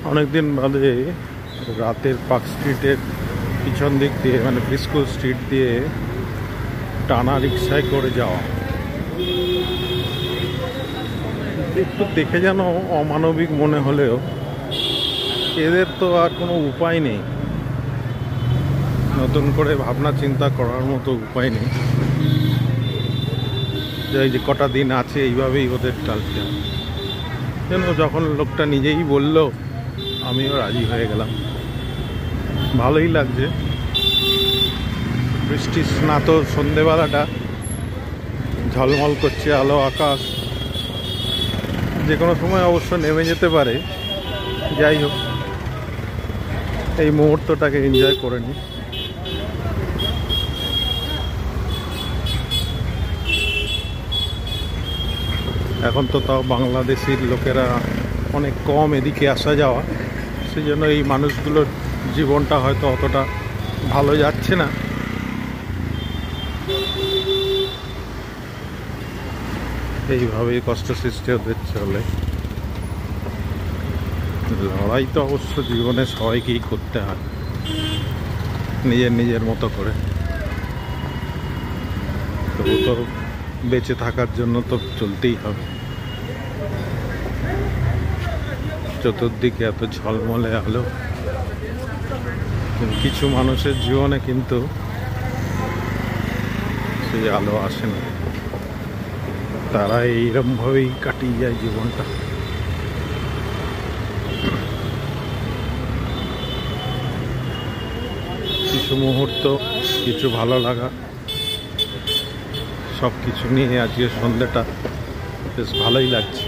অনেকদিন বাদে রাতের পার্ক স্ট্রিটের পিছন দিক দিয়ে মানে প্রিস্কুল স্ট্রিট দিয়ে টানা রিক্সায় করে যাওয়া একটু দেখে যেন অমানবিক মনে হলেও এদের তো আর কোনো উপায় নেই, নতুন করে ভাবনা চিন্তা করার মতো উপায় নেই। যে কটা দিন আছে এইভাবেই ওদের চালছে। যেন যখন লোকটা নিজেই বলল আমিও রাজি হয়ে গেলাম। ভালোই লাগছে। বৃষ্টি স্নাত সন্ধেবেলাটা ঝলমল করছে আলো আকাশ, যে কোনো সময় অবশ্য নেমে যেতে পারে। যাই হোক, এই মুহূর্তটাকে এনজয় করে নিই। এখন তো তাও বাংলাদেশের লোকেরা অনেক কম এদিকে আসা যাওয়া, সেই জন্য এই মানুষগুলোর জীবনটা হয়তো অতটা ভালো যাচ্ছে না। এইভাবেই কষ্ট সৃষ্টি হতে চলে। লড়াই তো অবশ্য জীবনে সবাইকেই করতে হয় নিজের নিজের মতো করে। তবু তো বেঁচে থাকার জন্য তো চলতেই হবে। চতুর্দিকে এত ঝলমলে আলো, কিছু মানুষের জীবনে কিন্তু সেই আলো আসে না। তারা এইরকমভাবেই কাটিয়ে যায় জীবনটা। কিছু মুহূর্ত, কিছু ভালো লাগা, সব কিছু নিয়ে আজকে সন্ধ্যাটা বেশ ভালোই লাগছে।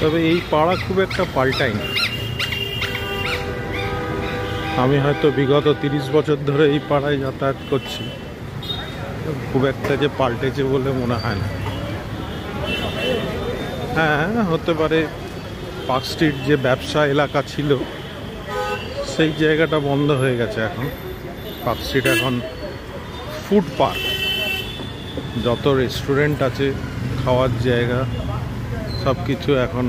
তবে এই পাড়া খুব একটা পাল্টায়নি। আমি হয়তো বিগত 30 বছর ধরে এই পাড়ায় যাতায়াত করছি, খুব একটা যে পাল্টেছে বলে মনে হয় না। হ্যাঁ, হতে পারে পার্ক স্ট্রিট যে ব্যবসা এলাকা ছিল সেই জায়গাটা বন্ধ হয়ে গেছে। এখন পার্ক স্ট্রিট এখন ফুড পার্ক। যত রেস্টুরেন্ট আছে, খাওয়ার জায়গা, সব কিছু এখন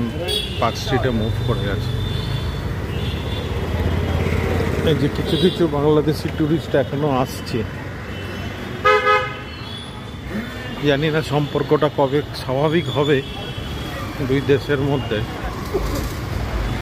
পার্ক স্ট্রিটে মুভ করে গেছে। এই যে কিছু কিছু বাংলাদেশি ট্যুরিস্ট এখনো আসছে, জানি না সম্পর্কটা কবে স্বাভাবিক হবে দুই দেশের মধ্যে।